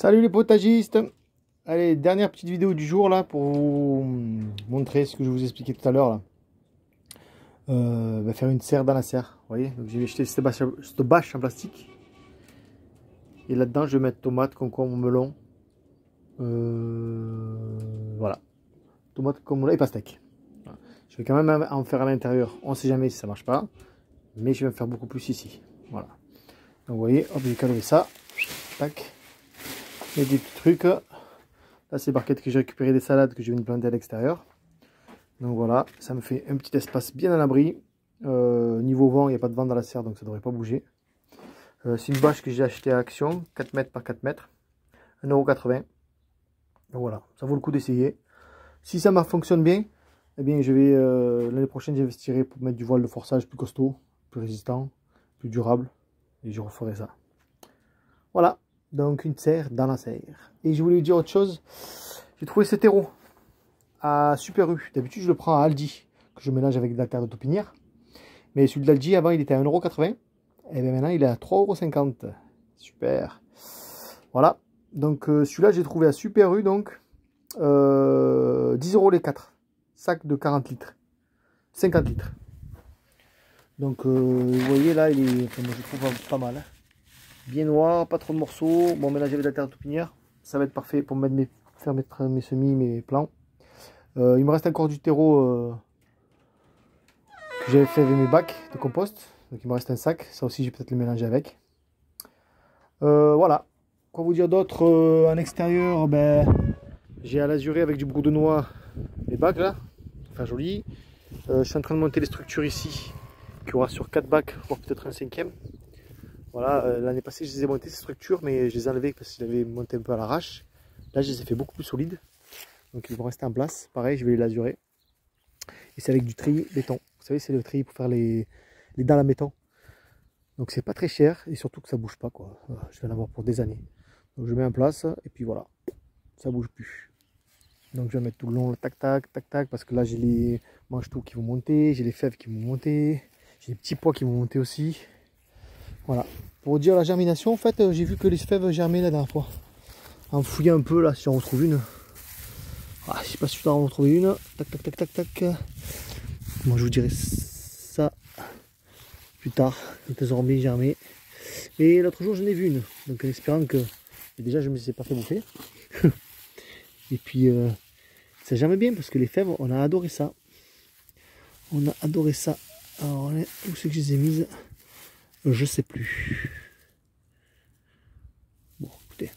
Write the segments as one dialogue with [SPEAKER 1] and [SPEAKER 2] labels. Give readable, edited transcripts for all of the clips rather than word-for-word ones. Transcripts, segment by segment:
[SPEAKER 1] Salut les potagistes. Allez, dernière petite vidéo du jour là pour vous montrer ce que je vous expliquais tout à l'heure là. Faire une serre dans la serre, vous voyez. Donc j'ai acheté cette bâche en plastique. Et là-dedans je vais mettre tomates, concombre, melon. Voilà. Tomates, concombre, melon et pastèque. Voilà. Je vais quand même en faire à l'intérieur. On sait jamais si ça marche pas. Mais je vais en faire beaucoup plus ici. Voilà. Donc vous voyez, hop, j'ai calé ça. Tac. Et des petits trucs. Là, c'est barquettes que j'ai récupéré des salades que je viens de planter à l'extérieur. Donc voilà, ça me fait un petit espace bien à l'abri. Niveau vent, il n'y a pas de vent dans la serre, donc ça ne devrait pas bouger. C'est une bâche que j'ai achetée à Action, 4 mètres par 4 mètres, 1,80 €. Donc voilà, ça vaut le coup d'essayer. Si ça fonctionne bien, eh bien je vais l'année prochaine j'investirai pour mettre du voile de forçage plus costaud, plus résistant, plus durable. Et je referai ça. Voilà. Donc une serre dans la serre. Et je voulais vous dire autre chose. J'ai trouvé ce terreau à Super U. D'habitude je le prends à Aldi, que je mélange avec de la terre de taupinière. Mais celui de l'Aldi avant il était à 1,80 €. Et bien maintenant il est à 3,50 €. Super. Voilà. Donc celui-là j'ai trouvé à Super U. Donc 10 € les 4. Sac de 40 litres. 50 litres. Donc vous voyez là il est, enfin, moi, je trouve pas mal. Hein. Bien noir, pas trop de morceaux. Bon, mélanger avec de la terre de taupinière, ça va être parfait pour faire mettre mes semis, mes plants. Il me reste encore du terreau que j'avais fait avec mes bacs de compost. Donc il me reste un sac. Ça aussi, je vais peut-être le mélanger avec. Voilà. Quoi vous dire d'autre en extérieur, j'ai à l'azurer avec du brou de noix les bacs là. Enfin joli. Je suis en train de monter les structures ici. Qui aura sur 4 bacs, voire peut-être un 5e. Voilà, l'année passée je les ai montées ces structures, mais je les ai enlevées parce que je les avais montées un peu à l'arrache. Là je les ai fait beaucoup plus solides, donc ils vont rester en place. Pareil, je vais les lazurer. Et c'est avec du treillis béton. Vous savez, c'est le treillis pour faire les dalles à béton. Donc c'est pas très cher et surtout que ça bouge pas quoi. Je vais en avoir pour des années. Donc je mets en place et puis voilà, ça bouge plus. Donc je vais mettre tout le long, tac tac tac tac, parce que là j'ai les mange-tout qui vont monter, j'ai les fèves qui vont monter, j'ai les petits pois qui vont monter aussi. Voilà. Pour dire la germination, en fait, j'ai vu que les fèves germaient la dernière fois. En fouillant un peu là, si on retrouve une. Ah, je sais pas si je dois en retrouver une. Tac, tac, tac, tac, tac. Moi, je vous dirai ça plus tard, quand elles auront bien germé. Et l'autre jour, j'en ai vu une. Donc, en espérant que. Et déjà, je ne me suis pas fait bouffer. Et puis, ça germe bien parce que les fèves, on a adoré ça. On a adoré ça. Alors, où c'est que je les ai mises? Je sais plus. Bon, écoutez.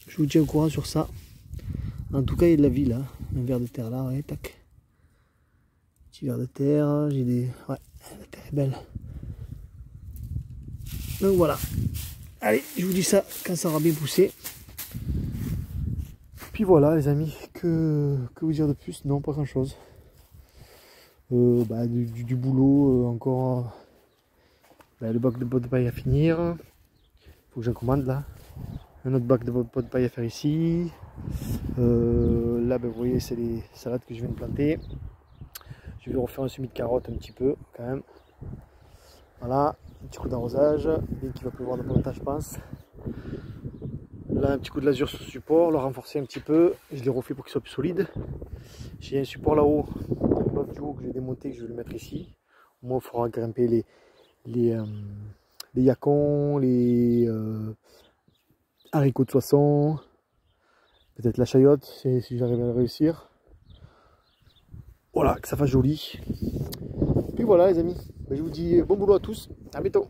[SPEAKER 1] Je vous tiens au courant sur ça. En tout cas, il y a de la vie là. Un ver de terre là, ouais, tac. Petit ver de terre. J'ai des. Ouais, la terre est belle. Donc voilà. Allez, je vous dis ça quand ça aura bien poussé. Puis voilà, les amis. Que vous dire de plus? Non, pas grand chose. Du boulot encore. Le bac de pot de paille à finir. Faut que j'en commande là. Un autre bac de pot de paille à faire ici. Là, vous voyez, c'est les salades que je viens de planter. Je vais refaire un semis de carottes un petit peu quand même. Voilà, un petit coup d'arrosage. Bien qu'il va pleuvoir dans pas longtemps, je pense. Là, un petit coup de lasure sur le support, le renforcer un petit peu. Je l'ai refait pour qu'il soit plus solide. J'ai un support là-haut, un bloc du haut que j'ai démonté, que je vais le mettre ici. Au moins, il faudra grimper les yacons, les haricots de soissons, peut-être la chayotte si j'arrive à le réussir. Voilà, que ça fasse joli. Puis voilà les amis, je vous dis bon boulot à tous, à bientôt.